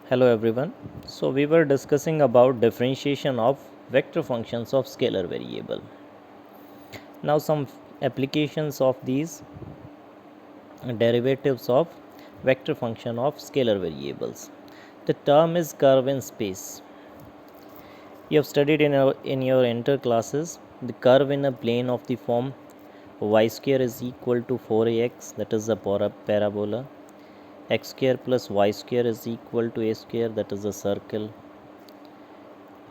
Hello everyone. So we were discussing about differentiation of vector functions of scalar variable. Now some applications of these derivatives of vector function of scalar variables. The term is curve in space. You have studied in your inter classes the curve in a plane of the form y square is equal to 4ax, that is a parabola. X square plus y square is equal to a square, that is a circle.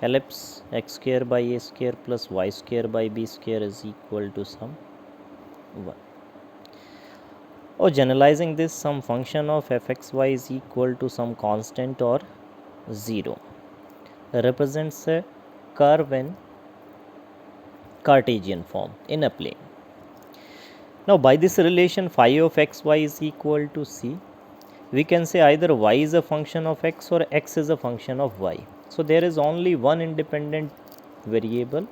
Ellipse x square by a square plus y square by b square is equal to some 1. Or generalizing this, some function of fxy is equal to some constant or 0 represents a curve in Cartesian form in a plane. Now by this relation phi of xy is equal to c, we can say either y is a function of x or x is a function of y. So there is only one independent variable,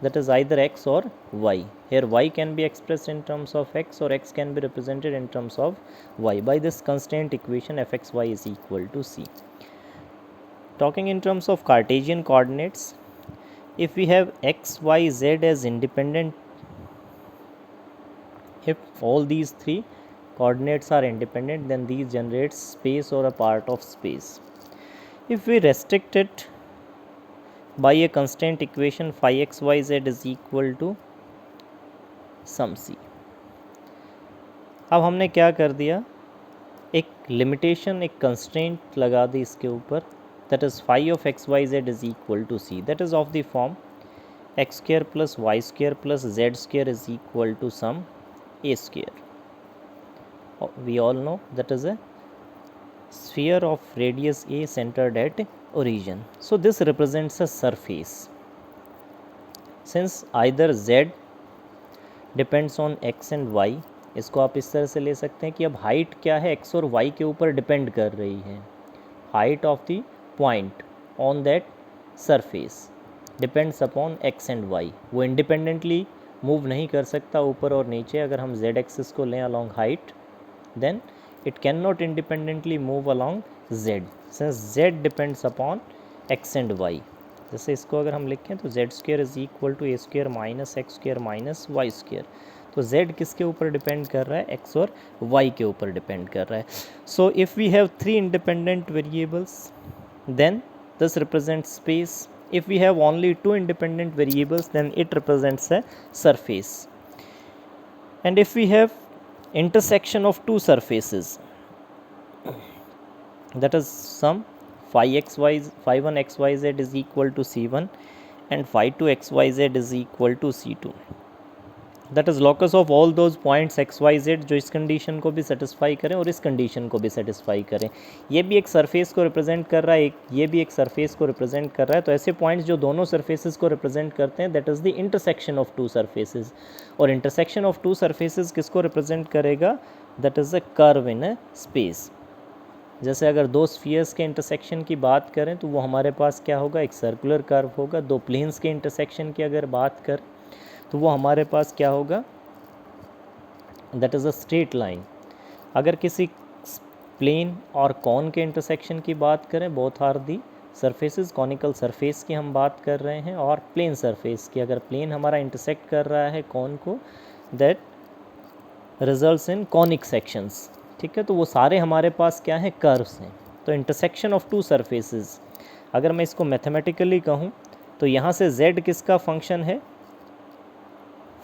that is either x or y. Here y can be expressed in terms of x or x can be represented in terms of y. By this constraint equation fxy is equal to c. Talking in terms of Cartesian coordinates, if we have x, y, z as independent, if all these three coordinates are independent, then these generates space or a part of space. If we restrict it by a constraint equation phi x y z is equal to सम सी, अब हमने क्या कर दिया, एक limitation, एक constraint लगा दी इसके ऊपर, that is phi of X Y Z is equal to C, that is of the form X square plus Y square plus Z square is equal to some A square. We all know that is a sphere of radius a centered at origin. So this represents a surface. Since either z depends on x and y, इसको आप इस तरह से ले सकते हैं कि अब हाइट क्या है, x और y के ऊपर डिपेंड कर रही है. Height of the point on that surface depends upon x and y. वो इंडिपेंडेंटली मूव नहीं कर सकता ऊपर और नीचे. अगर हम z एक्सिस को लें along height, then it cannot independently move along z since z depends upon x and y. जैसे इसको अगर हम लिखें तो z square is equal to A square minus X square minus Y square. तो z किसके ऊपर डिपेंड कर रहा है, x और y के ऊपर डिपेंड कर रहा है. So if we have three independent variables then this represents space. if we have only two independent variables then it represents a surface. And if we have intersection of two surfaces, that is sum phi one xyz is equal to c1 and phi 2 xyz is equal to c2, that is locus of all those points xyz जो इस condition को भी satisfy करें और इस condition को भी satisfy करें. ये भी एक सरफेस को रिप्रेजेंट कर रहा है, ये भी एक सरफेस को रिप्रेजेंट कर रहा है. तो ऐसे पॉइंट्स जो दोनों सरफेसेस को रिप्रेजेंट करते हैं, that is the intersection of to surfaces. और इंटरसेक्शन ऑफ टू सरफेसेस किसको रिप्रेजेंट करेगा, that is a curve in a space. जैसे अगर दो स्फीयर्स के इंटरसेक्शन की बात करें तो वो हमारे पास क्या होगा, एक सर्कुलर कर्व होगा. दो प्लेन्स के इंटरसेक्शन की अगर बात करें तो वो हमारे पास क्या होगा, that is a straight line. अगर किसी प्लेन और कॉन के इंटरसेक्शन की बात करें, both are the surfaces, conical surface की हम बात कर रहे हैं, और प्लेन सरफेस की. अगर प्लेन हमारा इंटरसेक्ट कर रहा है कॉन को, that results in conic sections. ठीक है, तो वो सारे हमारे पास क्या हैं, कर्व्स हैं. तो इंटरसेक्शन ऑफ टू सरफेसेस, अगर मैं इसको मैथमेटिकली कहूँ तो यहाँ से z किसका फंक्शन है,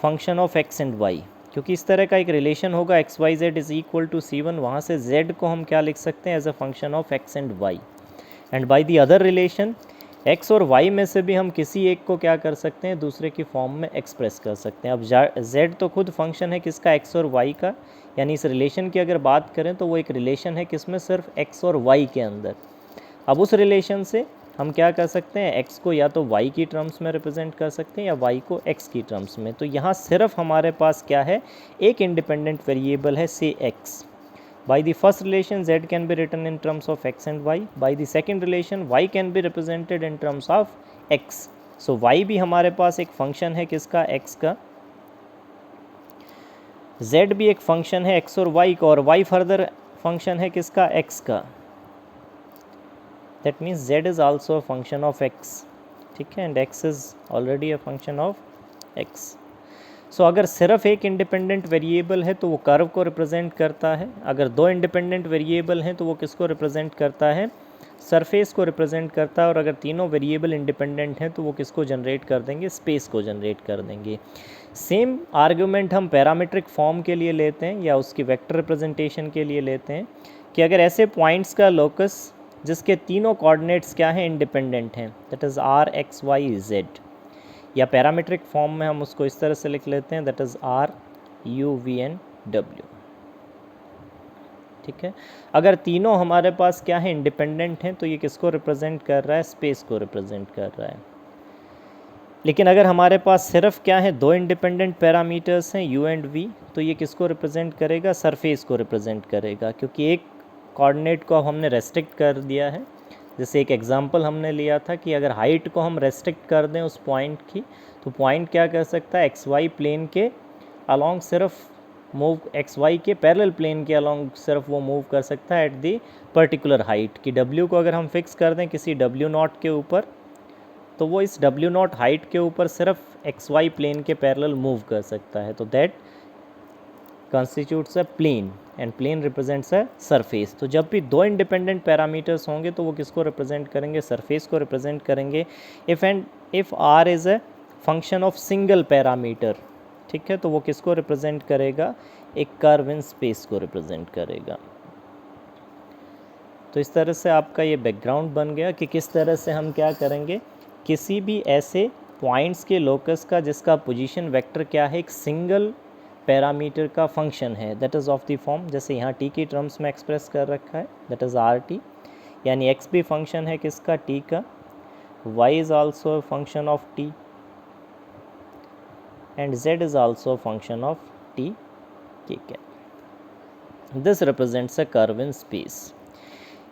function of x and y. क्योंकि इस तरह का एक रिलेशन होगा X Y Z is equal to c1, वहाँ से z को हम क्या लिख सकते हैं, as a function of x and y. And by the other relation x और y में से भी हम किसी एक को क्या कर सकते हैं, दूसरे की फॉर्म में एक्सप्रेस कर सकते हैं. अब z तो खुद फंक्शन है किसका, x और y का. यानी इस रिलेशन की अगर बात करें तो वो एक रिलेशन है किसमें, सिर्फ x और y के अंदर. अब उस रिलेशन से हम क्या कर सकते हैं, x को या तो y की टर्म्स में रिप्रेजेंट कर सकते हैं या y को x की टर्म्स में. तो यहाँ सिर्फ हमारे पास क्या है, एक इंडिपेंडेंट वेरिएबल है, से x. By the first relation z can be written in terms of x and y. By the second relation y can be represented in terms of x. So y भी हमारे पास एक function है किसका, x का. z भी एक function है x और y का, और y फर्दर फंक्शन है किसका, x का. That means z is also a function of x, ठीक है, and x is already a function of x. सो अगर सिर्फ एक इंडिपेंडेंट वेरिएबल है तो वो कर्व को रिप्रेजेंट करता है, अगर दो इंडिपेंडेंट वेरिएबल हैं तो वो किसको रिप्रेजेंट करता है, सरफेस को रिप्रेजेंट करता है, और अगर तीनों वेरिएबल इंडिपेंडेंट हैं तो वो किसको जनरेट कर देंगे, स्पेस को जनरेट कर देंगे. सेम आर्ग्यूमेंट हम पैरामीट्रिक फॉर्म के लिए लेते हैं या उसकी वेक्टर रिप्रेजेंटेशन के लिए लेते हैं कि अगर ऐसे पॉइंट्स का लोकस जिसके तीनों कोऑर्डिनेट्स क्या हैं, इंडिपेंडेंट हैं, that is r x y z, या पैरामीट्रिक फॉर्म में हम उसको इस तरह से लिख लेते हैं, that is r u v n w, ठीक है. अगर तीनों हमारे पास क्या है, इंडिपेंडेंट हैं, तो ये किसको रिप्रेजेंट कर रहा है, स्पेस को रिप्रेजेंट कर रहा है. लेकिन अगर हमारे पास सिर्फ क्या है, दो इंडिपेंडेंट पैरामीटर्स हैं u एंड v, तो ये किसको रिप्रेजेंट करेगा, सरफेस को रिप्रेजेंट करेगा, क्योंकि एक कोऑर्डिनेट को अब हमने रेस्ट्रिक्ट कर दिया है. जैसे एक एग्जांपल हमने लिया था कि अगर हाइट को हम रेस्ट्रिक्ट कर दें उस पॉइंट की, तो पॉइंट क्या कर सकता है, एक्स वाई प्लेन के अलॉन्ग सिर्फ मूव, एक्स वाई के पैरेलल प्लेन के अलॉन्ग सिर्फ वो मूव कर सकता है एट दी पर्टिकुलर हाइट. कि डब्ल्यू को अगर हम फिक्स कर दें किसी डब्ल्यू नॉट के ऊपर, तो वो इस डब्ल्यू नॉट हाइट के ऊपर सिर्फ एक्स वाई प्लेन के पैरेलल मूव कर सकता है. तो that constitutes a plane and plane represents a surface. तो जब भी दो इंडिपेंडेंट पैरामीटर्स होंगे तो वो किसको रिप्रेजेंट करेंगे, सरफेस को रिप्रेजेंट करेंगे. If r is a function of single parameter, ठीक है, तो वो किसको रिप्रेजेंट करेगा, एक कर्व इन स्पेस को रिप्रेजेंट करेगा. तो इस तरह से आपका ये बैकग्राउंड बन गया कि किस तरह से हम क्या करेंगे, किसी भी ऐसे पॉइंट्स के लोकस का जिसका पोजीशन वेक्टर क्या है, एक सिंगल पैरामीटर का फंक्शन है, that is of the form, जैसे यहाँ t की टर्म्स में एक्सप्रेस कर रखा है, दैट इज़ rt, यानी x भी फंक्शन है किसका, t का, y is also function of t and z is also function of t k cap. This represents a curve in space.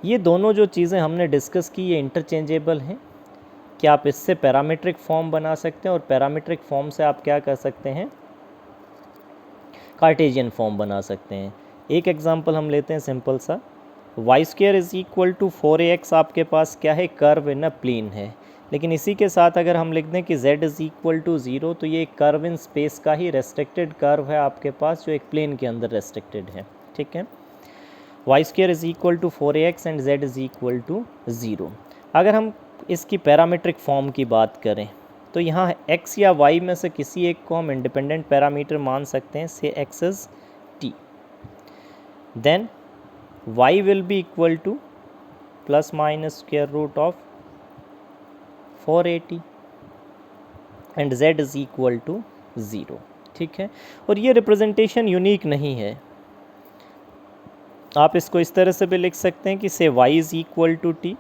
ये दोनों जो चीज़ें हमने डिस्कस की ये इंटरचेंजेबल हैं कि आप इससे पैरामीट्रिक फॉर्म बना सकते हैं और पैरामीट्रिक फॉर्म से आप क्या कर सकते हैं, कार्टेशियन फॉर्म बना सकते हैं. एक एग्जांपल हम लेते हैं सिंपल सा, Y square is equal to 4ax आपके पास क्या है, कर्व इन अ प्लेन है. लेकिन इसी के साथ अगर हम लिख दें कि z इज़ इक्वल टू 0, तो ये एक कर्व इन स्पेस का ही रेस्ट्रिक्टेड कर्व है आपके पास जो एक प्लेन के अंदर रेस्ट्रिक्टेड है, ठीक है. Y square is equal to 4ax and z is equal to 0. अगर हम इसकी पैरामीट्रिक फॉर्म की बात करें तो यहाँ x या y में से किसी एक को हम इंडिपेंडेंट पैरामीटर मान सकते हैं, से x is t, then y will be equal to plus minus square root of 480 and z is equal to 0, ठीक है. और ये रिप्रेजेंटेशन यूनिक नहीं है, आप इसको इस तरह से भी लिख सकते हैं कि से y is equal to t,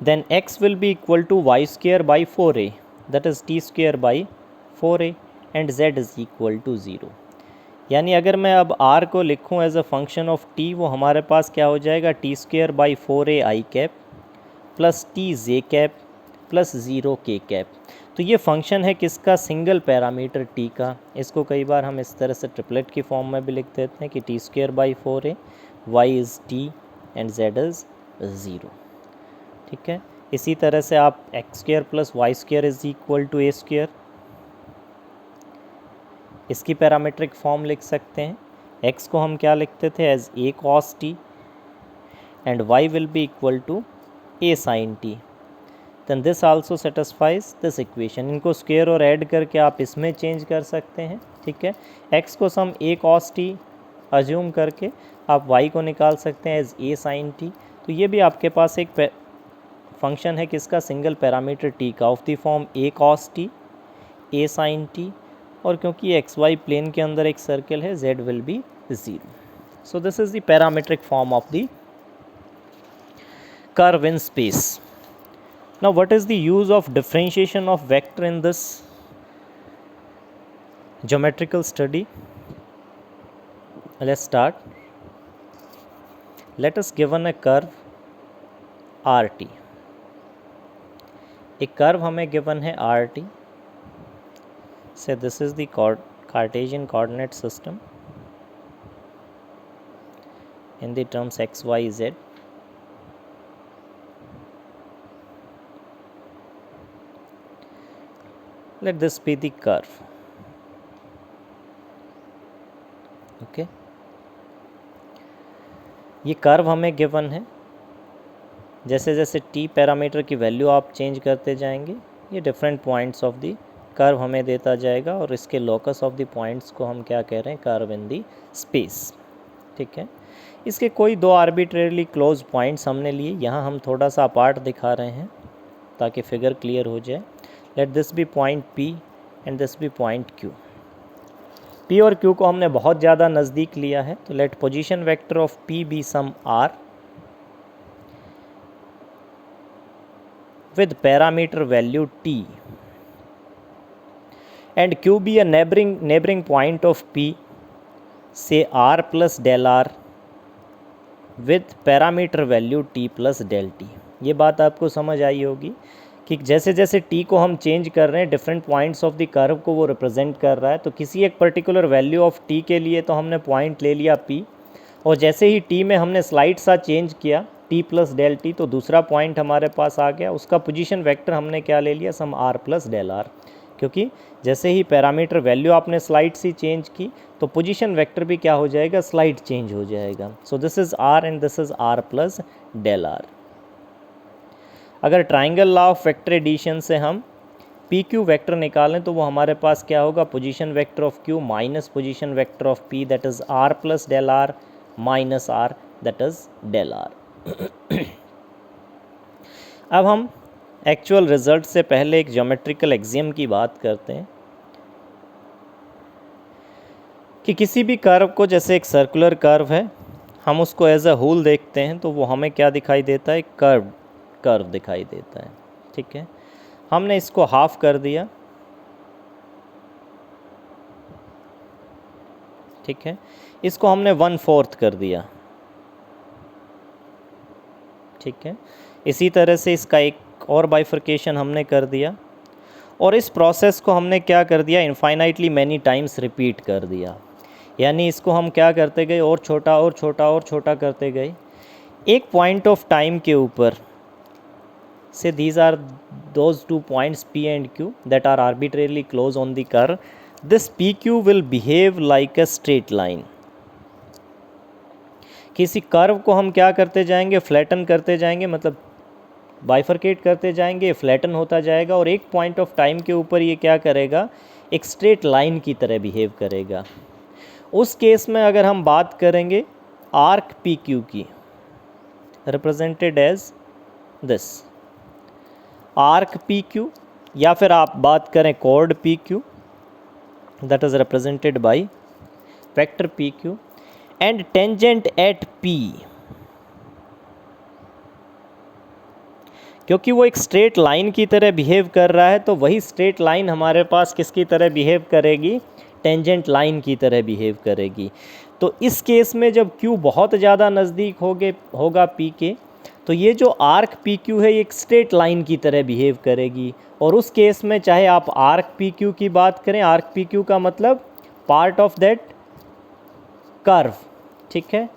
then x will be equal to y square by 4a, that is t square by 4a and z is equal to 0. यानी अगर मैं अब r को लिखूं as a function of t, वो हमारे पास क्या हो जाएगा, t square by 4a i cap plus t j cap plus 0 k cap. तो ये फंक्शन है किसका, सिंगल पैरामीटर t का. इसको कई बार हम इस तरह से ट्रिपलेट की फॉर्म में भी लिख देते हैं कि t square by 4a, y is t and z is 0, ठीक है. इसी तरह से आप X square plus Y square is equal to A square, इसकी पैरामीट्रिक फॉर्म लिख सकते हैं. एक्स को हम क्या लिखते थे, as A cos T and Y will be equal to A sine T. Then this also satisfies this equation. इनको स्क्वायर और ऐड करके आप इसमें चेंज कर सकते हैं, ठीक है. एक्स को सम ए कॉस टी अज्यूम करके आप वाई को निकाल सकते हैं एज ए साइन टी. तो ये भी आपके पास एक फंक्शन है किसका, सिंगल पैरामीटर t का, of the form a cos t, a sin t, और क्योंकि एक्स वाई प्लेन के अंदर एक सर्कल है z will be 0. So this is the parametric form of the curve in space. Now what is the use of differentiation of vector in this geometrical study. Let's start. Let us given a curve RT. एक curve हमें गिवन है RT, से this is the Cartesian coordinate system. in the terms x, y, z. Let this be the curve. Okay, ये curve हमें गिवन है. जैसे जैसे t पैरामीटर की वैल्यू आप चेंज करते जाएंगे, ये different points of the curve हमें देता जाएगा, और इसके लोकस ऑफ द पॉइंट्स को हम क्या कह रहे हैं, कर्व इन दी स्पेस. ठीक है, इसके कोई दो आर्बिट्रेरली क्लोज पॉइंट्स हमने लिए. यहाँ हम थोड़ा सा अपार्ट दिखा रहे हैं ताकि फिगर क्लियर हो जाए. Let this be point P and this be point Q. P और Q को हमने बहुत ज़्यादा नज़दीक लिया है, तो let position vector of P be some R with parameter value t and Q be a neighboring point of P, say R plus del R with parameter value t plus del t. ये बात आपको समझ आई होगी कि जैसे जैसे t को हम चेंज कर रहे हैं, different points of the curve को वो रिप्रेजेंट कर रहा है. तो किसी एक पर्टिकुलर वैल्यू ऑफ t के लिए तो हमने पॉइंट ले लिया P, और जैसे ही t में हमने स्लाइड सा चेंज किया t प्लस डेल टी, तो दूसरा पॉइंट हमारे पास आ गया. उसका पोजीशन वेक्टर हमने क्या ले लिया, सम r प्लस डेल आर, क्योंकि जैसे ही पैरामीटर वैल्यू आपने स्लाइड सी चेंज की तो पोजीशन वेक्टर भी क्या हो जाएगा, स्लाइड चेंज हो जाएगा. So this is r and this is r plus del r. अगर triangle law of vector addition से हम पी क्यू वेक्टर निकालें तो वो हमारे पास क्या होगा, position vector of q minus position vector of p, that is r plus del R minus r, that is del R. अब हम एक्चुअल रिजल्ट से पहले एक ज्योमेट्रिकल एक्सियम की बात करते हैं कि किसी भी कर्व को, जैसे एक सर्कुलर कर्व है, हम उसको एज अ होल देखते हैं तो वो हमें क्या दिखाई देता है, कर्व दिखाई देता है. ठीक है, हमने इसको हाफ कर दिया. ठीक है, इसको हमने 1/4 कर दिया. ठीक है, इसी तरह से इसका एक और बाइफर्केशन हमने कर दिया, और इस प्रोसेस को हमने क्या कर दिया, इनफाइनाइटली मैनी टाइम्स रिपीट कर दिया. यानी इसको हम क्या करते गए, और छोटा और छोटा और छोटा करते गए. एक पॉइंट ऑफ टाइम के ऊपर से these are those two points P and Q that are arbitrarily close on the curve. This PQ will behave like a straight line. किसी कर्व को हम क्या करते जाएंगे, फ्लैटन करते जाएंगे, मतलब बाइफरकेट करते जाएंगे, फ्लैटन होता जाएगा, और एक पॉइंट ऑफ टाइम के ऊपर ये क्या करेगा, एक स्ट्रेट लाइन की तरह बिहेव करेगा. उस केस में अगर हम बात करेंगे आर्क पी क्यू की, represented as this arc P Q, या फिर आप बात करें chord P Q, that is represented by vector P Q, and tangent at P, क्योंकि वो एक स्ट्रेट लाइन की तरह बिहेव कर रहा है, तो वही स्ट्रेट लाइन हमारे पास किसकी तरह बिहेव करेगी, टेंजेंट लाइन की तरह बिहेव करेगी. तो इस केस में जब Q बहुत ज़्यादा नज़दीक होगा P के, तो ये जो आर्क पी क्यू है ये एक स्ट्रेट लाइन की तरह बिहेव करेगी. और उस केस में चाहे आप आर्क पी क्यू की बात करें, आर्क पी क्यू का मतलब पार्ट ऑफ दैट कर्व. ठीक है,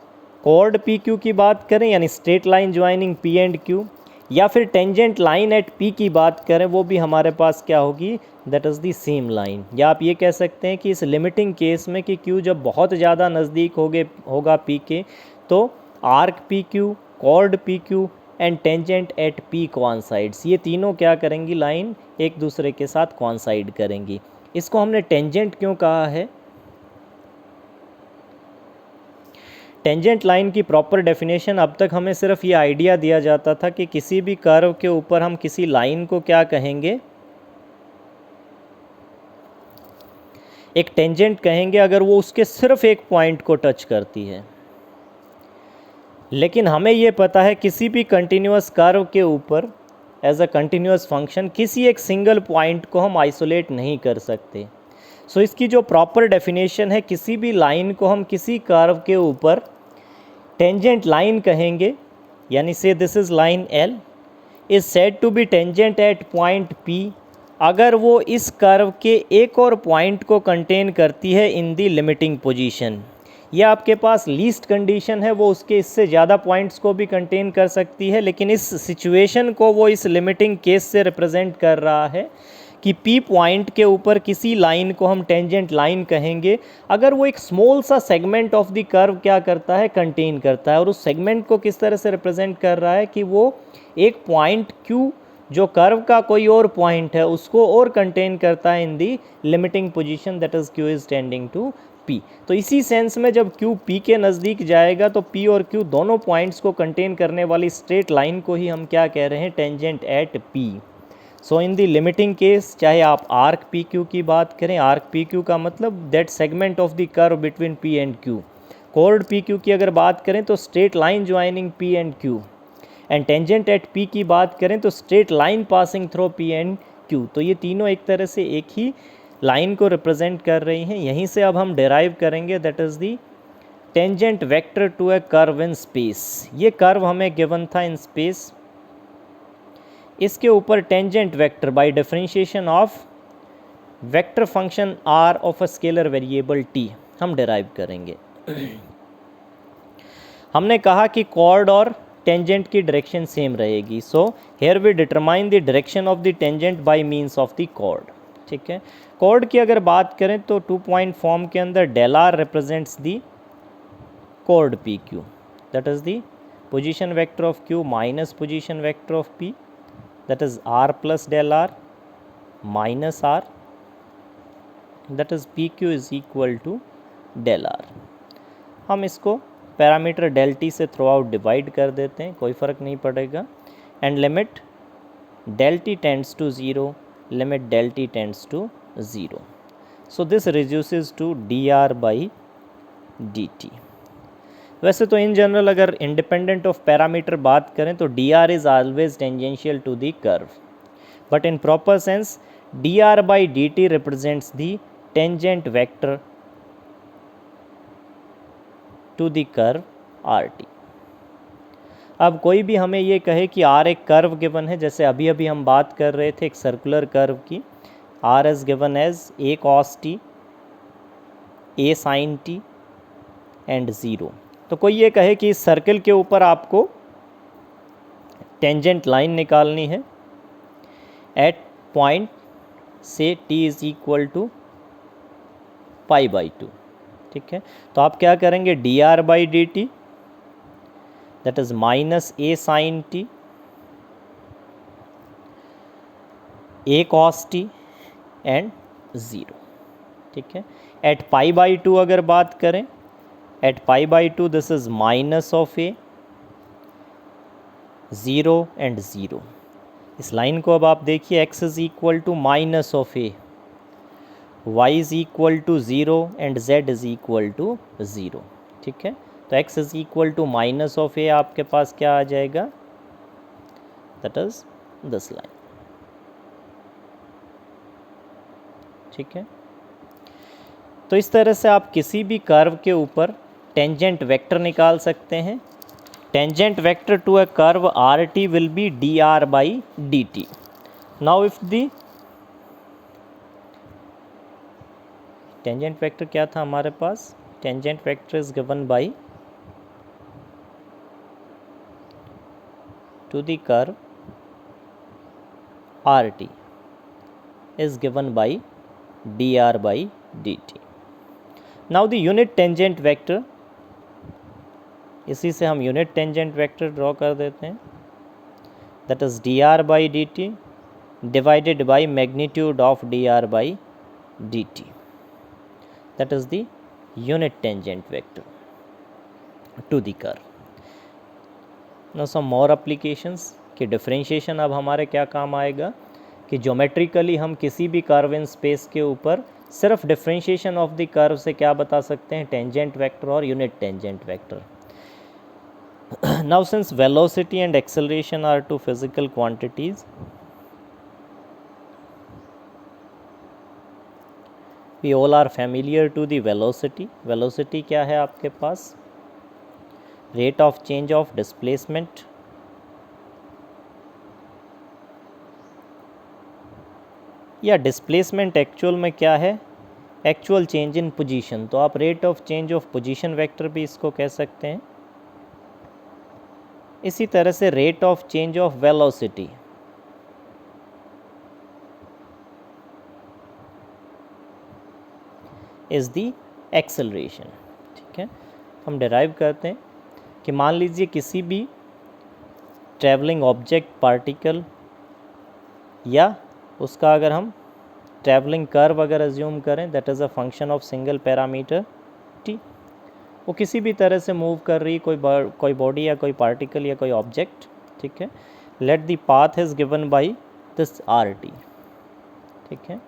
कॉर्ड पी क्यू की बात करें, यानी straight line joining P and Q, या फिर टेंजेंट लाइन एट P की बात करें, वो भी हमारे पास क्या होगी, that is the same line. या आप ये कह सकते हैं कि इस लिमिटिंग केस में कि Q जब बहुत ज़्यादा नज़दीक होगा P के, तो arc P Q, chord P Q and tangent at P coincides, ये तीनों क्या करेंगी, लाइन एक दूसरे के साथ कॉन्साइड करेंगी. इसको हमने टेंजेंट क्यों कहा है, टेंजेंट लाइन की प्रॉपर डेफिनेशन अब तक हमें सिर्फ ये आइडिया दिया जाता था कि किसी भी कर्व के ऊपर हम किसी लाइन को क्या कहेंगे, एक टेंजेंट कहेंगे अगर वो उसके सिर्फ एक पॉइंट को टच करती है. लेकिन हमें ये पता है किसी भी कंटिन्यूअस कर्व के ऊपर एज अ कंटिन्यूअस फंक्शन किसी एक सिंगल पॉइंट को हम आइसोलेट नहीं कर सकते. सो इसकी जो प्रॉपर डेफिनेशन है, किसी भी लाइन को हम किसी कर्व के ऊपर टेंजेंट लाइन कहेंगे, यानी से this is line L is said to be tangent at point P अगर वो इस कर्व के एक और पॉइंट को कंटेन करती है इन दी लिमिटिंग पोजीशन. ये आपके पास लीस्ट कंडीशन है, वो उसके इससे ज़्यादा पॉइंट्स को भी कंटेन कर सकती है, लेकिन इस सिचुएशन को वो इस लिमिटिंग केस से रिप्रेजेंट कर रहा है कि P पॉइंट के ऊपर किसी लाइन को हम टेंजेंट लाइन कहेंगे अगर वो एक स्मॉल सा सेगमेंट ऑफ द कर्व क्या करता है, कंटेन करता है। और उस सेगमेंट को किस तरह से रिप्रेजेंट कर रहा है कि वो एक पॉइंट Q जो कर्व का कोई और पॉइंट है उसको और कंटेन करता है in the limiting position, that is Q is tending to P। तो इसी सेंस में जब Q P के नज़दीक जाएगा तो P और Q दोनों पॉइंट्स को कंटेन करने वाली स्ट्रेट लाइन को ही हम क्या कह रहे हैं, tangent at P। So in the limiting case चाहे आप आर्क पी क्यू की बात करें, आर्क पी क्यू का मतलब that segment of the curve between P and Q. Chord P Q की अगर बात करें तो straight line joining P and Q, and tangent at P की बात करें तो straight line passing through P and Q. तो ये तीनों एक तरह से एक ही लाइन को रिप्रेजेंट कर रही हैं। यहीं से अब हम डिराइव करेंगे that is the tangent vector to a curve in space. ये कर्व हमें गिवन था इन स्पेस, इसके ऊपर tangent vector by differentiation of vector function r of a scalar variable t हम डिराइव करेंगे। हमने कहा कि कॉर्ड और टेंजेंट की डायरेक्शन सेम रहेगी, so here we determine the direction of the tangent by means of the chord. ठीक है, कॉर्ड की अगर बात करें तो 2 पॉइंट फॉर्म के अंदर del r represents the chord P Q, that is the position vector of Q minus position vector of P, that is r plus del r minus r, that is pq is equal to del r। हम इसको parameter del t से throughout divide कर देते हैं, कोई फ़र्क नहीं पड़ेगा। And limit del t tends to zero, limit del t tends to zero, so this reduces to d r by d t. वैसे तो इन जनरल अगर इंडिपेंडेंट ऑफ पैरामीटर बात करें तो d r is always tangential to the curve, but in proper sense d r by d t represents the tangent vector to the curve r t. अब कोई भी हमें ये कहे कि आर एक कर्व गिवन है, जैसे अभी अभी हम बात कर रहे थे एक सर्कुलर कर्व की, r is given as A cos t, a sine t and zero. तो कोई ये कहे कि इस सर्कल के ऊपर आपको टेंजेंट लाइन निकालनी है एट पॉइंट से t is equal to pi by two. ठीक है, तो आप क्या करेंगे, d r by d t that is minus a sine t, a cos T and zero. ठीक है, एट पाई बाई टू अगर बात करें, at pi by 2 this is minus of a, 0 and 0। इस लाइन को अब आप देखिए, x is equal to minus of a, y is equal to 0 and z is equal to 0। ठीक है, तो x is equal to minus of a आपके पास क्या आ जाएगा, that is this line। ठीक है, तो इस तरह से आप किसी भी कर्व के ऊपर टेंजेंट वेक्टर निकाल सकते हैं। Tangent vector to a curve r t will be d r by d t. Now if the tangent vector क्या था हमारे पास, tangent vector is given by to the curve r t is given by d r by d t. Now the unit tangent vector, इसी से हम unit tangent vector draw कर देते हैं, that is d r by d t divided by magnitude of d r by d t, that is the unit tangent vector to the curve. Now some more applications कि differentiation अब हमारे क्या काम आएगा कि ज्योमेट्रिकली हम किसी भी कर्व इन स्पेस के ऊपर सिर्फ डिफरेंशिएशन ऑफ द कर्व से क्या बता सकते हैं, टेंजेंट वेक्टर और unit tangent vector. Now since velocity and acceleration are two physical quantities, we all are familiar to the velocity। velocity क्या है आपके पास, rate of change of displacement या डिस्प्लेसमेंट एक्चुअल में क्या है, एक्चुअल चेंज इन पोजीशन, तो आप rate of change of position vector भी इसको कह सकते हैं। इसी तरह से rate of change of velocity, is the acceleration. ठीक है, हम डिराइव करते हैं कि मान लीजिए किसी भी ट्रैवलिंग ऑब्जेक्ट पार्टिकल या उसका अगर हम ट्रैवलिंग कर्व अगर अज्यूम करें, that is a function of single parameter T, वो किसी भी तरह से मूव कर रही कोई बॉडी या कोई पार्टिकल या कोई ऑब्जेक्ट। ठीक है, let the path is given by this r t. ठीक है,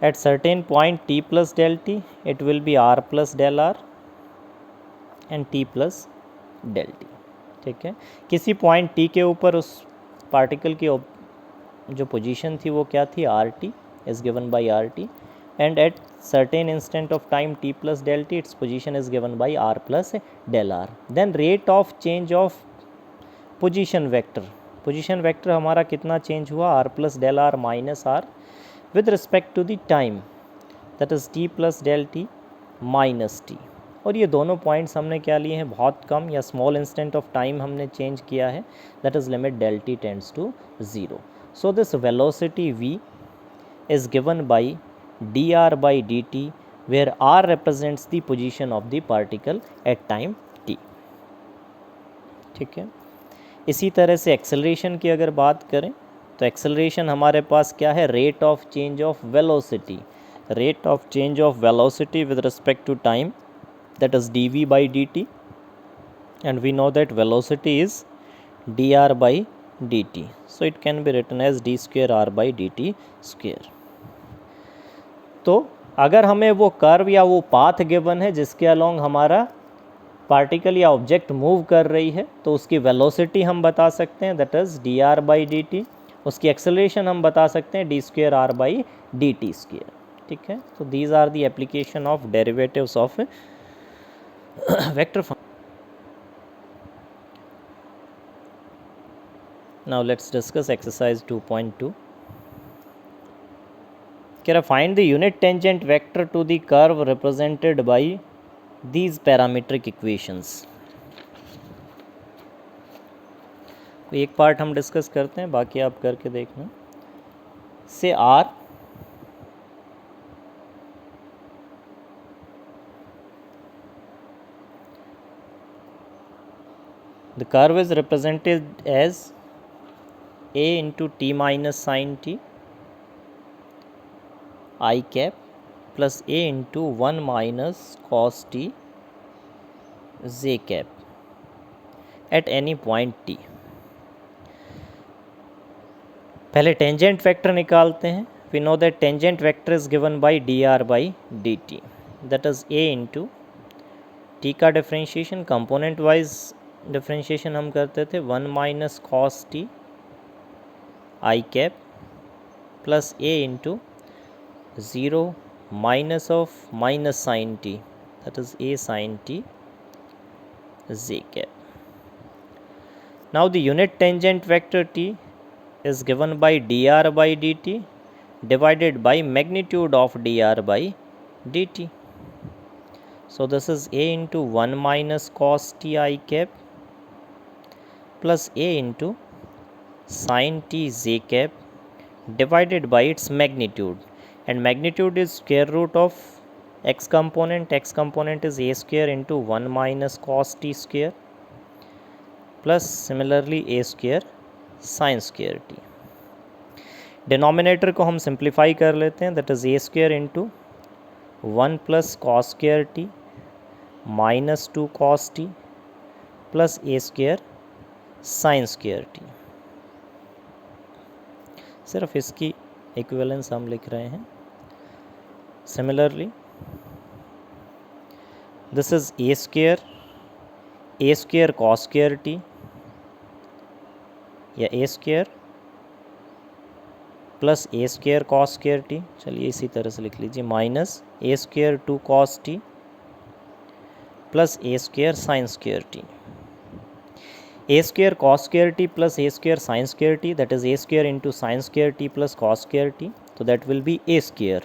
at certain point t plus del t it will be r plus del r and t plus del t. ठीक है, किसी पॉइंट टी के ऊपर उस पार्टिकल की जो पोजीशन थी वो क्या थी, r t is given by r t, and at certain instant of time t plus del t its position is given by r plus del r. then rate of change of position vector हमारा कितना change हुआ, r plus del r minus r with respect to the time, that is t plus del t minus t। और ये दोनों points हमने क्या लिए हैं, बहुत कम या स्मॉल इंस्टेंट ऑफ टाइम हमने चेंज किया है, that is limit del t tends to 0। So this velocity v is given by dr by dt where r represents the position of the particle at time t। ठीक है, इसी तरह से acceleration की अगर बात करें तो एक्सेलरेशन हमारे पास क्या है, rate of change of velocity, rate of change of velocity with respect to time, that is dv by dt, and we know that velocity is dr by dt, so it can be written as d square r by dt square। तो अगर हमें वो curve या वो path given है जिसके along हमारा particle या ऑब्जेक्ट मूव कर रही है, तो उसकी वेलोसिटी हम बता सकते हैं, that is d r by d t. उसकी एक्सेलरेशन हम बता सकते हैं d square r by d t square. ठीक है, तो these are the application of derivatives of vector function. Now let's discuss exercise 2.2। Find the unit tangent vector to the curve represented by these parametric equations। एक part हम discuss करते हैं, बाकी आप करके देखना। से R the curve is represented as a into t minus sin t I cap plus a into 1 minus cos t j cap at any point t। पहले टेंजेंट वेक्टर निकालते हैं। We know that tangent vector is given by d r by d t, that is a into T का differentiation, component wise differentiation हम करते थे, 1 minus cos t i cap plus a into 0 minus of minus sin t, that is a sin t j cap. Now the unit tangent vector t is given by dr by dt divided by magnitude of dr by dt. So this is a into 1 minus cos t I cap plus a into sin t j cap divided by its magnitude, and magnitude is square root of x component is a square into 1 minus cos t square plus similarly a square sin square t। Denominator को हम simplify कर लेते हैं, that is a square into 1 plus cos square T minus 2 cos T plus A square sine square T. सिर्फ इसकी equivalence हम लिख रहे हैं। Similarly, this is a square cos square t या a square plus a square cos square t, चलिए इसी तरह से लिख लीजिए, minus a square 2 cos t plus a square sin square t। a square cos square t plus a square sin square t, that is a square into sin square t plus cos square t, so that will be a square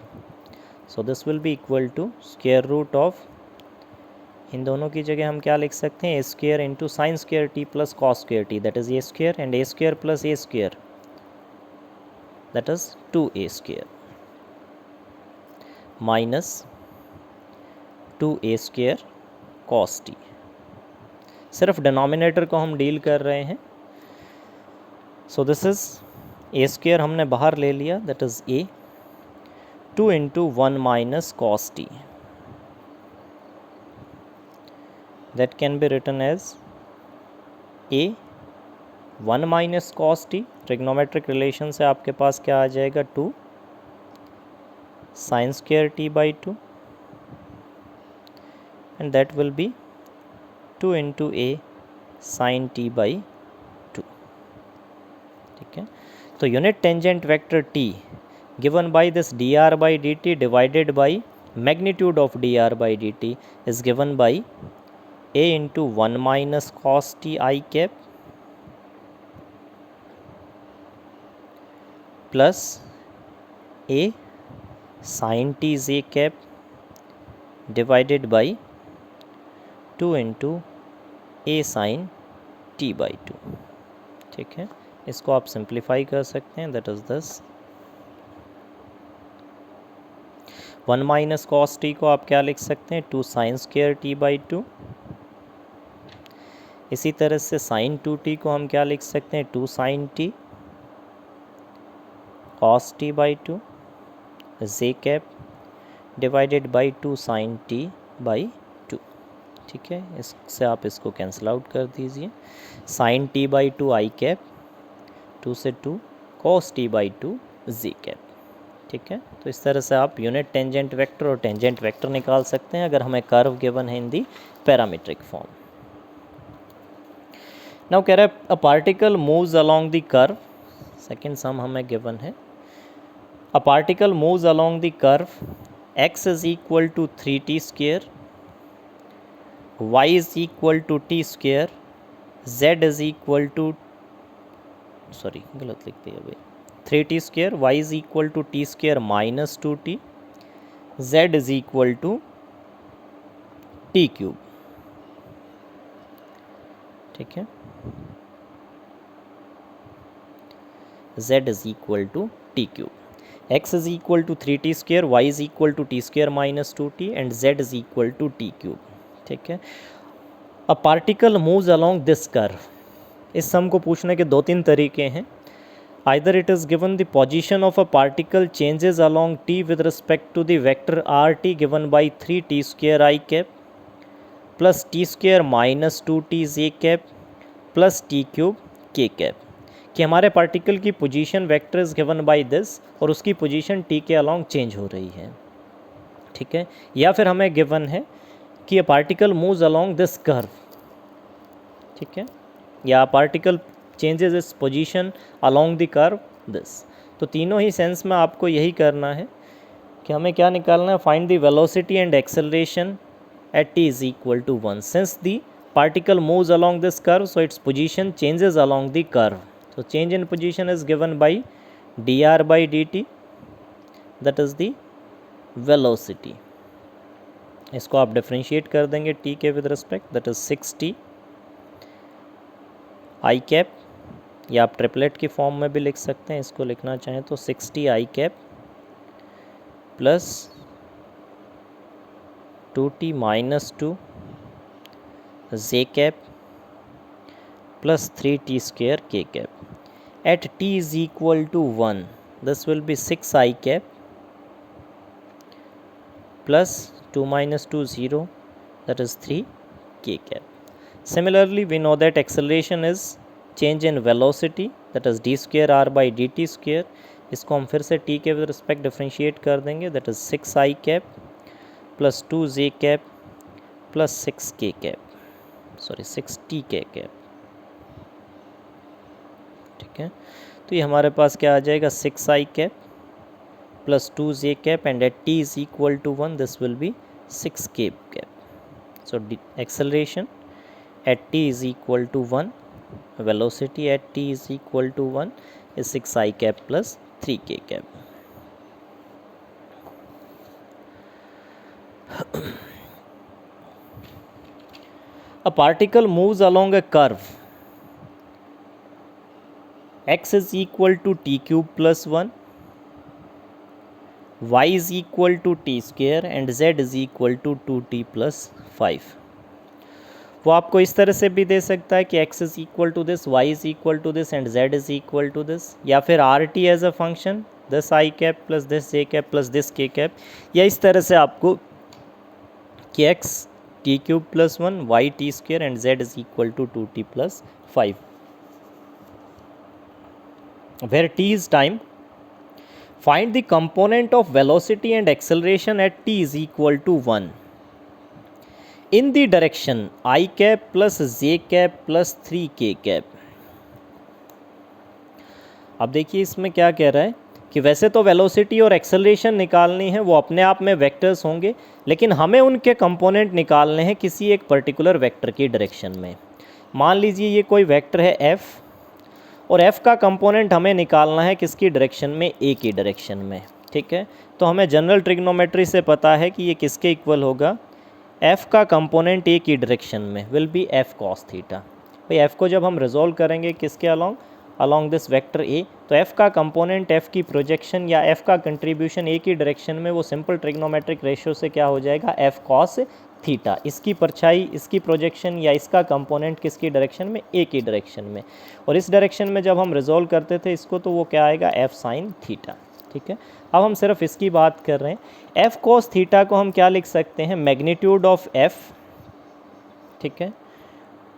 so this will be equal to square root of, इन दोनों की जगह हम क्या लिख सकते हैं, a square into sine square t plus cos square t, that is a square, and a square plus a square, that is 2a square, minus 2a square cos t. सिर्फ डिनोमिनेटर को हम डील कर रहे हैं। So this is a square हमने बाहर ले लिया, that is A, 2 into 1 minus cos T, that can be written as a 1 minus cos t, trigonometric relation से आपके पास क्या आ जाएगा, 2 sin square t by 2, and that will be 2 into a sin t by 2। ठीक है, तो unit tangent vector t given by this dr by dt divided by magnitude of dr by dt is given by a into 1 minus cos t I cap plus a sin t j cap divided by 2 into a sin t by 2। ठीक है, इसको आप simplify कर सकते हैं, that is this 1 minus cos T को आप क्या लिख सकते हैं, 2 साइन स्क्वायर टी बाई 2। इसी तरह से साइन 2t को हम क्या लिख सकते हैं, 2 sine t cos t by 2 j cap divided by 2 sine t by 2। ठीक है, इससे आप इसको कैंसिल आउट कर दीजिए, sine t by 2 i cap, 2 से 2 cos t by 2 j cap. ठीक है, तो इस तरह से आप यूनिट टेंजेंट वेक्टर और टेंजेंट वेक्टर निकाल सकते हैं अगर हमें कर्व गिवन है in the parametric form. Now कह रहा है a particle moves along the curve, second sum हमें गिवन है, a particle moves along the curve x is equal to 3t square, y is equal to t square, z is equal to, sorry गलत लिख दिया भाई, 3t square, y is equal to t square minus 2t, z is equal to t cube. ठीक है, z is equal to t cube, x is equal to 3t square, y is equal to t square minus 2t and z is equal to t cube। ठीक है, a particle moves along this curve, इस सम को पूछने के 2-3 तरीके हैं। either it is given the position of a particle changes along t with respect to the vector rt given by 3t square I cap plus t square minus 2t j cap plus T cube के cap, कि हमारे particle की position vector is given by this और उसकी position T के along change हो रही है। ठीक है, या फिर हमें गिवन है कि अ particle moves along this curve. ठीक है, या particle changes its position along the curve this. तो तीनों ही सेंस में आपको यही करना है कि हमें क्या निकालना है, find the velocity and acceleration at t is equal to 1 since the particle moves along this curve, so its position changes along the curve. So change in position is given by dr by dt, that is the velocity। इसको आप differentiate कर देंगे t के with respect, that is 6t i cap, या आप triplet की form में भी लिख सकते हैं, इसको लिखना चाहें तो 6t i cap plus 2t minus 2 j cap plus 3t square k cap at t is equal to 1, this will be 6 I cap plus 2 minus 2 0, that is 3 k cap। Similarly we know that acceleration is change in velocity, that is d square r by dt square, इसको हम फिर से t के with respect differentiate कर देंगे, that is 6 I cap plus 2 j cap plus 6 k cap, sorry 6t के cap. ठीक है, तो ये हमारे पास क्या आ जाएगा, 6 I cap plus 2 j cap and at t is equal to 1 this will be 6 k cap. So acceleration at t is equal to 1, velocity at t is equal to 1 is 6 I cap plus 3 k cap. A particle moves along a curve x is equal to t cube plus 1, y is equal to t square and z is equal to 2t plus 5. वो आपको इस तरह से भी दे सकता है कि x is equal to this, y is equal to this and z is equal to this, या फिर r t as a function this i cap plus this j cap plus this k cap, या इस तरह से आपको कि x t cube plus 1, y t square and z is equal to 2t plus 5. Where t is time, find the component of velocity and acceleration at t is equal to 1 in the direction I cap plus j cap plus 3k cap. अब देखिए इसमें क्या कह रहा है कि वैसे तो वेलोसिटी और एक्सेलरेशन निकालनी है, वो अपने आप में वेक्टर्स होंगे, लेकिन हमें उनके कंपोनेंट निकालने हैं किसी एक पर्टिकुलर वेक्टर की डायरेक्शन में. मान लीजिए ये कोई वेक्टर है f, और f का कंपोनेंट हमें निकालना है किसकी डायरेक्शन में, a की डायरेक्शन में. ठीक है, तो हमें जनरल ट्रिग्नोमेट्री से पता है कि ये किसके इक्वल होगा, f का कंपोनेंट a की डायरेक्शन में will be f cos theta. भाई f को जब हम रिजोल्व करेंगे किसके अलॉन्ग दिस वेक्टर a, तो f का कंपोनेंट f की प्रोजेक्शन या f का कंट्रीब्यूशन a की डायरेक्शन में वो सिंपल ट्रिग्नोमेट्रिक रेशियो से क्या हो जाएगा, f cos थीटा. इसकी परछाई, इसकी प्रोजेक्शन या इसका कंपोनेंट किसकी डायरेक्शन में, a की डायरेक्शन में, और इस डायरेक्शन में जब हम रिजोल्व करते थे इसको तो वो क्या आएगा, f sin थीटा. ठीक है, अब हम सिर्फ इसकी बात कर रहे हैं. f cos थीटा को हम क्या लिख सकते हैं, मैग्नीट्यूड ऑफ f, ठीक है,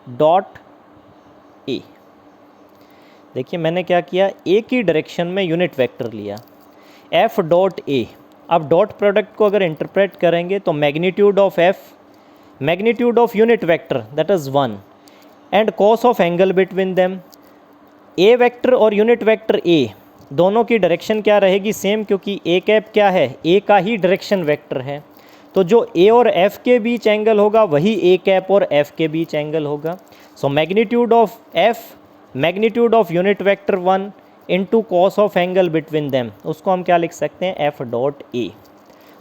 डॉट a. देखिए मैंने क्या किया, a की डायरेक्शन में यूनिट वेक्टर लिया f डॉट a. अब डॉट प्रोडक्ट को अगर इंटरप्रेट करेंगे तो magnitude of f, magnitude of unit vector that is 1 and cos of angle between them. a vector और यूनिट वेक्टर a दोनों की डायरेक्शन क्या रहेगी, सेम, क्योंकि a कैप क्या है, a का ही डायरेक्शन वेक्टर है. तो जो a और f के बीच एंगल होगा वही a कैप और f के बीच एंगल होगा. So magnitude of f, magnitude of unit vector 1 into cos of angle between them, उसको हम क्या लिख सकते हैं, f डॉट a.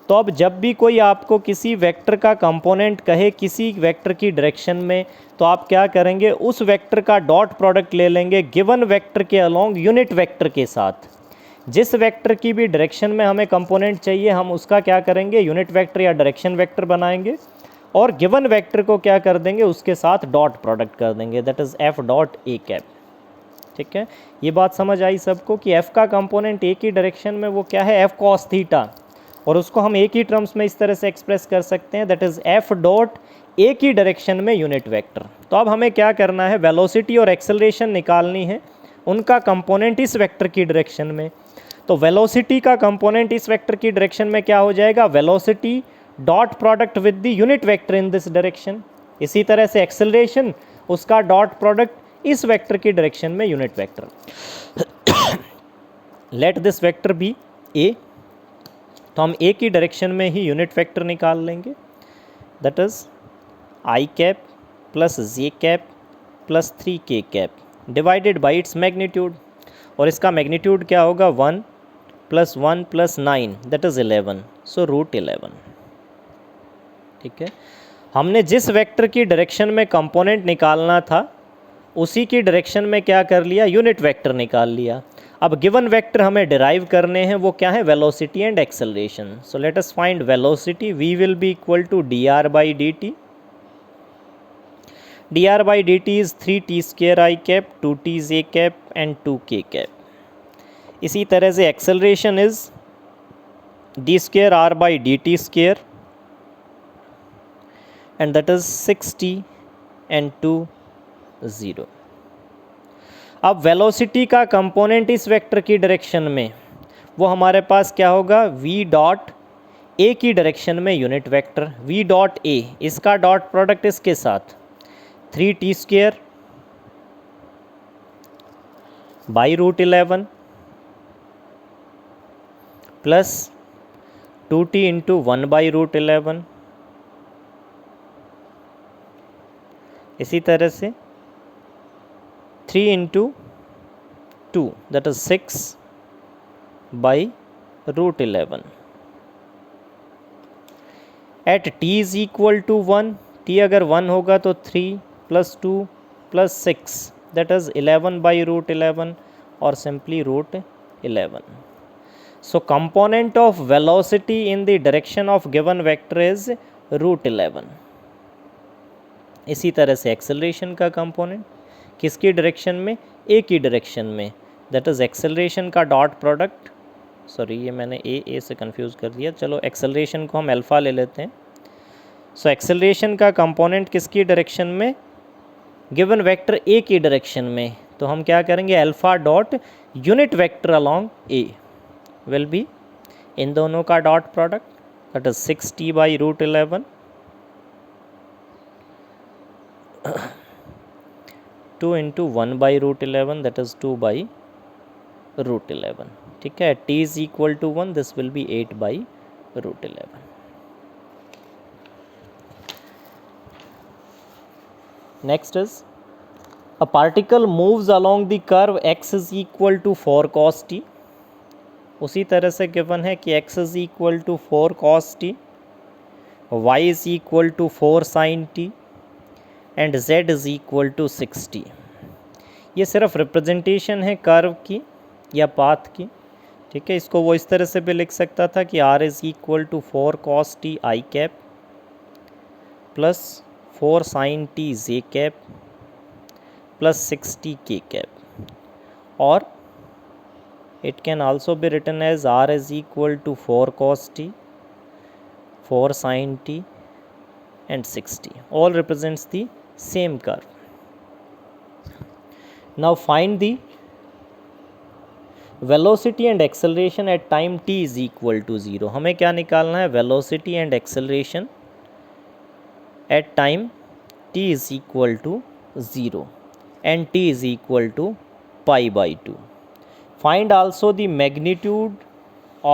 तो अब जब भी कोई आपको किसी वेक्टर का कंपोनेंट कहे किसी वेक्टर की डायरेक्शन में, तो आप क्या करेंगे, उस वेक्टर का डॉट प्रोडक्ट ले लेंगे गिवन वेक्टर के अलोंग यूनिट वेक्टर के साथ. जिस वेक्टर की भी डायरेक्शन में हमें कंपोनेंट चाहिए हम उसका क्या करेंगे, यूनिट वेक्टर या डायरेक्शन वेक्टर बनाएंगे, और गिवन वेक्टर को क्या कर देंगे, उसके साथ डॉट प्रोडक्ट कर देंगे, that is f dot a cap. ठीक है, ये बात समझ आई सबको कि f का कंपोनेंट a की डायरेक्शन में वो क्या है, f cos थीटा, और उसको हम एक ही टर्म्स में इस तरह से एक्सप्रेस कर सकते हैं, that is f dot a की डायरेक्शन में यूनिट वेक्टर. तो अब हमें क्या करना है, वेलोसिटी और एक्सेलरेशन निकालनी है, उनका कंपोनेंट इस वेक्टर की डायरेक्शन में. तो वेलोसिटी का कंपोनेंट इस वेक्टर की डायरेक्शन में क्या हो जाएगा, velocity dot product with the unit vector in this direction. इसी तरह से एक्सेलरेशन, उसका डॉट प्रोडक्ट इस वेक्टर की डायरेक्शन में unit vector. Let this vector be a, तो हम a की डायरेक्शन में ही यूनिट वेक्टर निकाल लेंगे, that is i cap plus j cap plus 3k cap divided by its magnitude. और इसका मैग्नीट्यूड क्या होगा, 1 plus 1 plus 9 that is 11, so root 11. ठीक है, हमने जिस वेक्टर की डायरेक्शन में कंपोनेंट निकालना था उसी की डायरेक्शन में क्या कर लिया, यूनिट वेक्टर निकाल लिया. अब गिवन वेक्टर हमें डिराइव करने हैं, वो क्या है, velocity and acceleration. So let us find velocity, v will be equal to dr by dt. dr by dt is 3t square i cap 2t j cap and 2k cap. इसी तरह से acceleration is d square r by dt square and that is 6t and 2 0. अब velocity का component इस vector की direction में वो हमारे पास क्या होगा, v डॉट a की डायरेक्शन में unit vector v dot a, इसका डॉट प्रोडक्ट इसके साथ 3t square by root 11 plus 2t into 1 by root 11. इसी तरह से 3 into 2 that is 6 by root 11. At t is equal to 1 t अगर 1 होगा तो 3 + 2 + 6 that is 11/√11 or simply √11. So component of velocity in the direction of given vector is √11. इसी तरह से acceleration का कंपोनेंट किसकी डायरेक्शन में, ए की डायरेक्शन में, दैट इज़ एक्सेलरेशन का डॉट प्रोडक्ट, सॉरी ये मैंने ए से कंफ्यूज कर दिया, चलो एक्सेलरेशन को हम अल्फ़ा ले लेते हैं। सो एक्सेलरेशन का कंपोनेंट किसकी डायरेक्शन में, गिवन वेक्टर ए की डायरेक्शन में, तो हम क्या करेंगे, alpha dot unit vector along a will be, इन दोनों का dot product that is 6t/√11 2 × 1/√11 that is 2/√11. ठीक है, t is equal to 1, this will be 8/√11. Next is a particle moves along the curve x is equal to 4 cos t. उसी तरह से given है कि x is equal to 4 cos t, y is equal to 4 sin t and z is equal to 60. ये सिर्फ representation है curve की या पाथ की, ठीक है। इसको वो इस तरह से भी लिख सकता था कि r is equal to 4 cos t i cap plus 4 sin t j cap plus 60 k cap, और it can also be written as r is equal to 4 cos t, 4 sin t and 60. All represents the same curve. Now find the velocity and acceleration at time t is equal to 0. हमें क्या निकालना है, velocity and acceleration at time t is equal to 0 and t is equal to pi/2. Find also the magnitude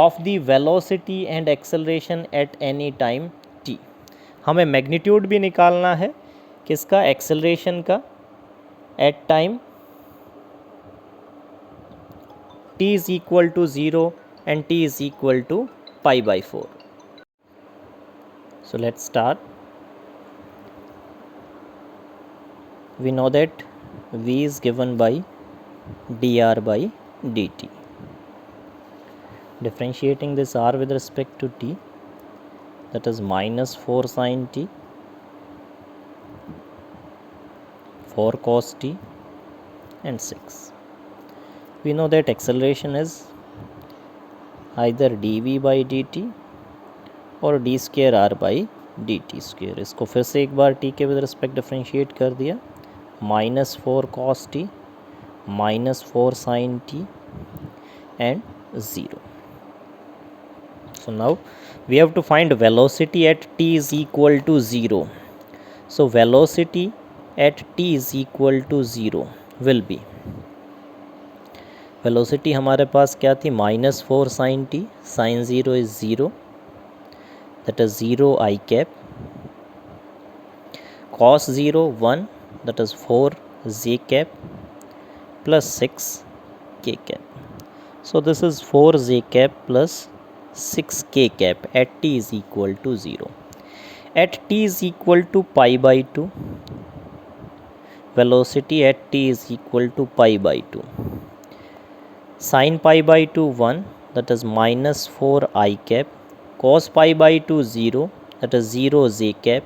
of the velocity and acceleration at any time t. हमें magnitude भी निकालना है किसका, acceleration का, at time t is equal to 0 and t is equal to pi/4. So let's start. We know that v is given by dr/dt. Differentiating this r with respect to t, that is minus 4 sin t, 4 cos t and 6. We know that acceleration is either dv/dt और d square r/dt square. इसको फिर से एक बार t के with respect differentiate कर दिया, minus 4 cos t, minus 4 sin t and 0. So now we have to find velocity at t is equal to 0. So velocity at t is equal to 0 will be, velocity हमारे पास क्या थी, -4 sin t, sin 0 is 0, that is 0 I cap, cos 0 1, that is 4 j cap plus 6 k cap. So this is 4 j cap plus 6 k cap at t is equal to 0. At t is equal to pi/2, velocity at t is equal to pi/2. Sin pi/2 1, that is minus 4 I cap, cos pi/2 0, that is 0 j cap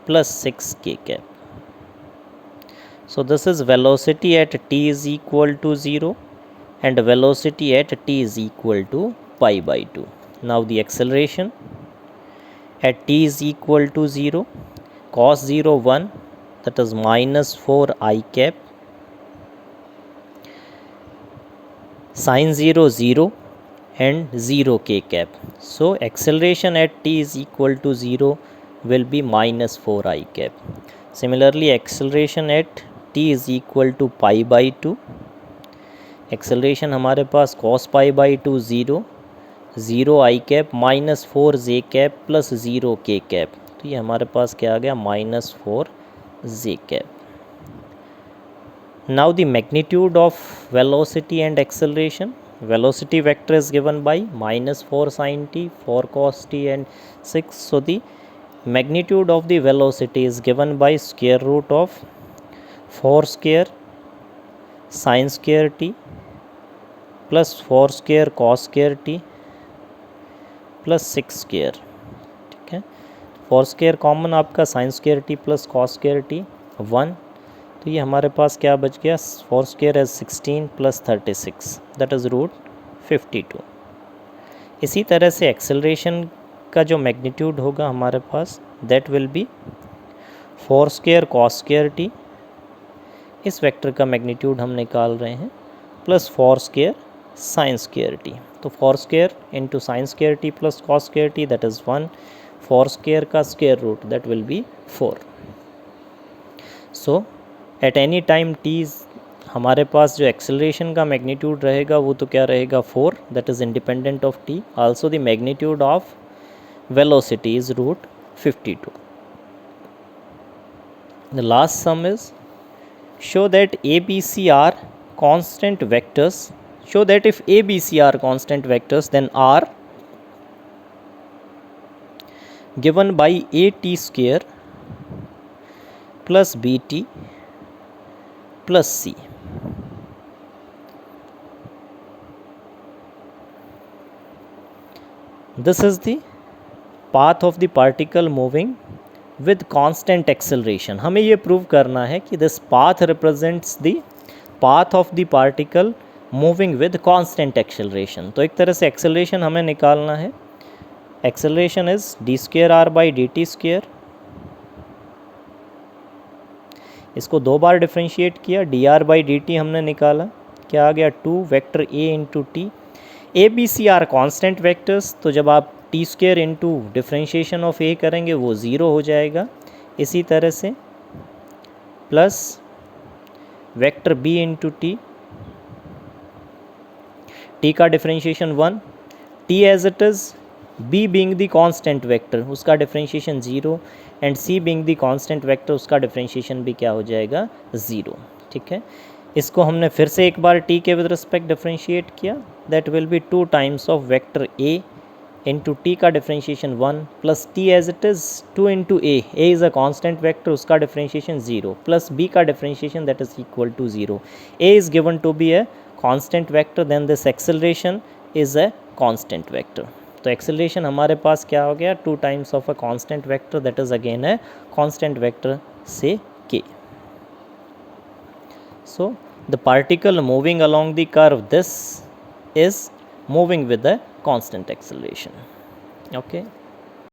plus 6 k cap. So this is velocity at t is equal to 0 and velocity at t is equal to pi/2. Now the acceleration at t is equal to 0, cos 0 1, that is minus 4 I cap, sin 0 0 and 0 k cap. So acceleration at t is equal to 0 will be minus 4 I cap. Similarly acceleration at t is equal to pi/2, acceleration हमारे पास cos pi/2 0, 0 I cap minus 4 j cap plus 0 k cap. तो ये हमारे पास क्या आ गया, minus 4 j cap. Now the magnitude of velocity and acceleration, velocity vector is given by minus 4 sin t, 4 cos t and 6. So the magnitude of the velocity is given by square root of 4 square sin square t plus 4 square cos square t plus 6 square, ठीक है। 4 square common आपका sin square T plus cos square t 1, तो ये हमारे पास क्या बच गया, 4 square as 16 plus 36 that is root 52। इसी तरह से एक्सेलरेशन का जो मैग्नीट्यूड होगा हमारे पास that will be 4 square cos square T, इस वेक्टर का मैग्नीट्यूड हम निकाल रहे हैं, plus 4 square sin square T, तो 4 square into sine square T plus cos square T that is 1, 4 square का square root that will be 4। So at any time T हमारे पास जो एक्सेलरेशन का मैग्नीट्यूड रहेगा वो तो क्या रहेगा 4, that is independent of t. Also the magnitude of velocity is root 52। The last sum is show that ABC are constant vectors. Show that if ABC are constant vectors, then R given by AT square plus BT plus C. This is the path of the particle moving with constant acceleration. हमें ये prove करना है कि this path represents the path of the particle moving with constant acceleration. तो एक तरह से acceleration हमें निकालना है। Acceleration is d square r by dt square. इसको दो बार डिफ्रेंशिएट किया, dr by dt हमने निकाला, क्या आ गया 2 vector a into T. A B C are constant vectors, तो जब आप T square into differentiation of A करेंगे वो ज़ीरो हो जाएगा। इसी तरह से plus vector B into T, T का differentiation 1, T as it is, B being the constant vector उसका differentiation 0 and C being the constant vector उसका डिफ्रेंशिएशन भी क्या हो जाएगा 0, ठीक है। इसको हमने फिर से एक बार टी के विद रिस्पेक्ट डिफ्रेंशिएट किया, that will be 2 times of vector A into T का differentiation 1 plus T as it is 2 into A is a constant vector उसका डिफ्रेंशिएशन 0 प्लस बी का differentiation that is equal to 0। A is given to be a constant vector, then this acceleration is a constant vector. तो acceleration हमारे पास क्या हो गया 2 times of a constant vector that is again a constant vector से k. So the particle moving along the curve this is moving with a constant acceleration. Okay.